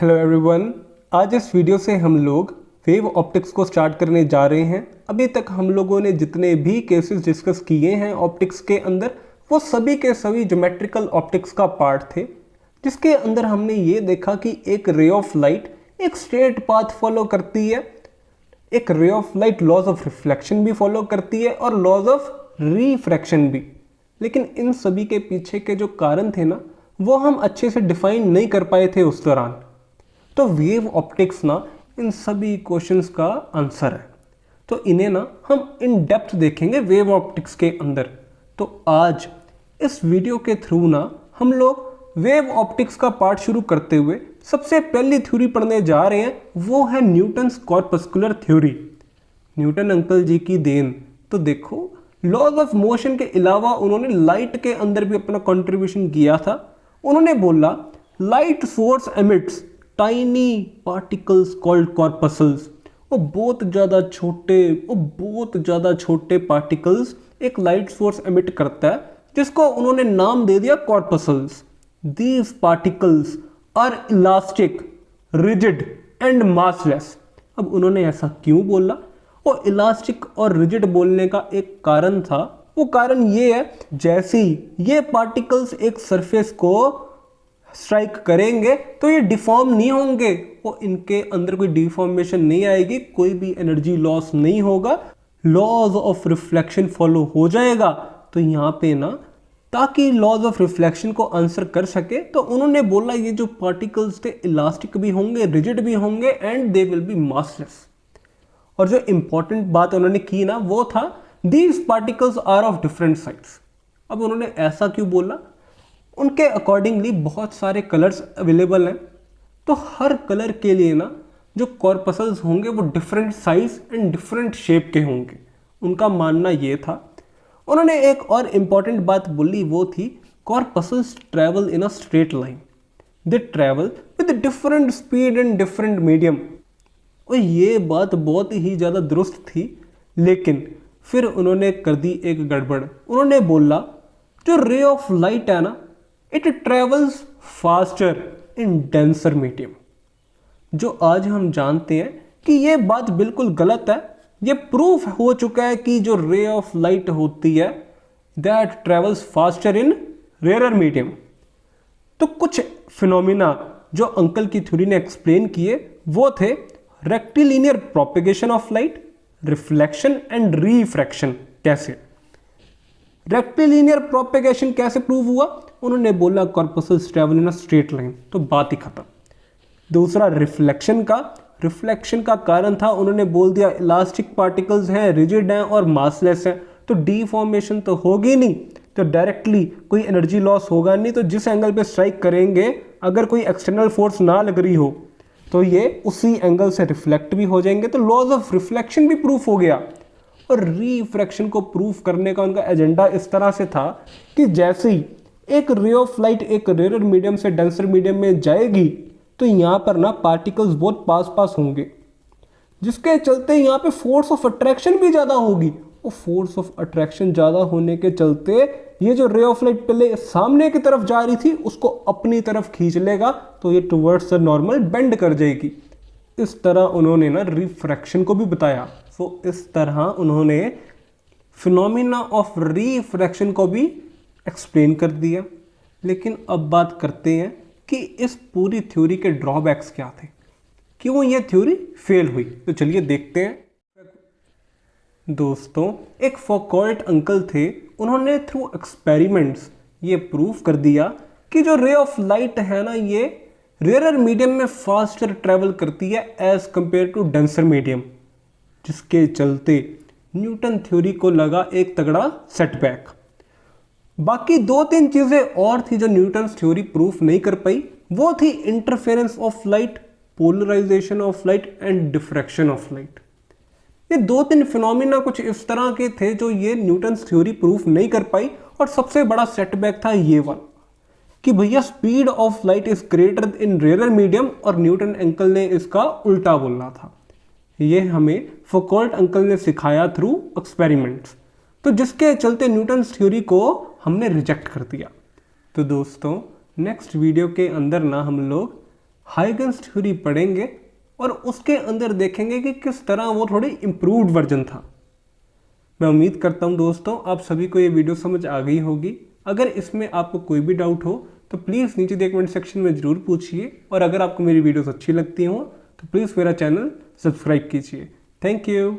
Hello everyone, आज इस video से हम लोग वेव ऑप्टिक्स को स्टार्ट करने जा रहे हैं। अभी तक हम लोगों ने जितने भी केसेस डिस्कस किए हैं ऑप्टिक्स के अंदर, वो सभी के सभी ज्योमेट्रिकल ऑप्टिक्स का पार्ट थे, जिसके अंदर हमने ये देखा कि एक रे ऑफ लाइट एक स्ट्रेट पाथ फॉलो करती है, एक ray of light laws of reflection भी फॉलो करती है और लॉज ऑफ रिफ्रैक्शन भी। लेकिन इन सभी के पीछे के जो कारण थे ना, वो हम अच्छे से डिफाइन नहीं कर पाए थे उस दौरान। तो वेव ऑप्टिक्स ना इन सभी क्वेश्चंस का आंसर है। तो इन्हें ना हम इन डेप्थ देखेंगे वेव ऑप्टिक्स के अंदर। तो आज इस वीडियो के थ्रू ना हम लोग वेव ऑप्टिक्स का पार्ट शुरू करते हुए सबसे पहली थ्योरी पढ़ने जा रहे हैं, वो है Newton's corpuscular theory. Newton uncle ji की देन। तो देखो, लॉज ऑफ मोशन के अलावा उन्होंने लाइट के अंदर भी अपना कंट्रीब्यूशन किया था। उन्होंने बोला light source emits tiny particles called corpuscles. वो बहुत ज़्यादा छोटे पार्टिकल्स एक लाइट सोर्स एमिट करता है, जिसको उन्होंने नाम दे दिया corpuscles. These particles are elastic, rigid and massless. अब उन्होंने ऐसा क्यों बोला? वो इलास्टिक और रिजिड बोलने का एक कारण था। वो कारण ये है, जैसे ही ये पार्टिकल्स एक सरफेस को स्ट्राइक करेंगे तो ये डिफॉर्म नहीं होंगे, वो इनके अंदर कोई डिफॉर्मेशन नहीं आएगी, कोई भी एनर्जी लॉस नहीं होगा, लॉज ऑफ रिफ्लेक्शन फॉलो हो जाएगा। तो यहाँ पे ना, ताकि लॉज ऑफ रिफ्लेक्शन को आंसर कर सके, तो उन्होंने बोला ये जो पार्टिकल्स थे इलास्टिक भी होंगे, रिजिड भी होंगे and they will be massless. और जो इंपॉर्टेंट बात उन्होंने की ना, वो था these particles are of different size. अब उन्होंने ऐसा क्यों बोला? उनके अकॉर्डिंगली बहुत सारे कलर्स अवेलेबल हैं, तो हर कलर के लिए ना जो कॉर्पसल्स होंगे वो different size and different shape के होंगे। उनका मानना ये था। उन्होंने एक और इम्पॉर्टेंट बात बोली, वो थी corpuscles travel in a straight line, they travel with different speed and different medium. और ये बात बहुत ही ज़्यादा दुरुस्त थी, लेकिन फिर उन्होंने कर दी एक गड़बड़। उन्होंने बोला जो रे ऑफ लाइट है ना, it travels faster in denser medium. जो आज हम जानते हैं कि ये बात बिल्कुल गलत है। ये प्रूफ हो चुका है कि जो रे ऑफ लाइट होती है that travels faster in rare medium. तो कुछ फिनोमिना जो अंकल की थ्योरी ने एक्सप्लेन किए, वो थे rectilinear propagation of light, reflection and refraction. कैसे रेक्टिलिनियर प्रोपेगेशन कैसे प्रूव हुआ? उन्होंने बोला corpuscles travel in a straight line, तो बात ही खत्म। दूसरा रिफ्लेक्शन का कारण था, उन्होंने बोल दिया इलास्टिक पार्टिकल्स हैं, रिजिड हैं और मासलेस हैं, तो डीफॉर्मेशन तो होगी नहीं, तो डायरेक्टली कोई एनर्जी लॉस होगा नहीं। तो जिस एंगल पे स्ट्राइक करेंगे, अगर कोई एक्सटर्नल फोर्स ना लग रही हो, तो ये उसी एंगल से रिफ्लेक्ट भी हो जाएंगे, तो लॉज ऑफ रिफ्लेक्शन भी प्रूफ हो गया। और रिफ्रैक्शन को प्रूफ करने का उनका एजेंडा इस तरह से था कि जैसे ही एक रे ऑफ लाइट एक रेयर मीडियम से डेंसर मीडियम में जाएगी, तो यहाँ पर ना पार्टिकल्स बहुत पास होंगे, जिसके चलते यहाँ पे फोर्स ऑफ अट्रैक्शन भी ज़्यादा होगी। और फोर्स ऑफ अट्रैक्शन ज़्यादा होने के चलते ये जो रे ऑफ लाइट पहले सामने की तरफ जा रही थी, उसको अपनी तरफ खींच लेगा, तो ये टुवर्ड्स द नॉर्मल बेंड कर जाएगी। इस तरह उन्होंने ना रिफ्रैक्शन को भी बताया। सो इस तरह उन्होंने फिनोमिना ऑफ रिफ्रैक्शन को भी एक्सप्लेन कर दिया। लेकिन अब बात करते हैं कि इस पूरी थ्योरी के ड्रॉबैक्स क्या थे, क्यों ये थ्योरी फेल हुई। तो चलिए देखते हैं। दोस्तों, एक फौकॉल्ट अंकल थे, उन्होंने थ्रू एक्सपेरिमेंट्स ये प्रूफ कर दिया कि जो रे ऑफ लाइट है ना, ये रेयर मीडियम में फास्टर ट्रैवल करती है as compare to denser medium, जिसके चलते न्यूटन थ्योरी को लगा एक तगड़ा सेटबैक। बाकी 2-3 चीज़ें और थी जो न्यूटन थ्योरी प्रूफ नहीं कर पाई। वो थी interference of light, polarisation of light and diffraction of light. ये 2-3 फिनोमिना कुछ इस तरह के थे जो ये न्यूटन थ्योरी प्रूफ नहीं कर पाई। और सबसे बड़ा सेटबैक था ये वाला कि भैया speed of light is greater in rare medium, और न्यूटन अंकल ने इसका उल्टा बोलना था। ये हमें फौकॉल्ट अंकल ने सिखाया थ्रू एक्सपेरिमेंट्स, तो जिसके चलते न्यूटन थ्योरी को हमने रिजेक्ट कर दिया। तो दोस्तों, नेक्स्ट वीडियो के अंदर ना हम लोग हाइगन्स थ्योरी पढ़ेंगे और उसके अंदर देखेंगे कि किस तरह वो थोड़ी इम्प्रूव्ड वर्जन था। मैं उम्मीद करता हूँ दोस्तों आप सभी को ये वीडियो समझ आ गई होगी। अगर इसमें आपको कोई भी डाउट हो तो प्लीज़ नीचे दिए कमेंट सेक्शन में ज़रूर पूछिए, और अगर आपको मेरी वीडियोस अच्छी लगती हों तो प्लीज़ मेरा चैनल सब्सक्राइब कीजिए। Thank you.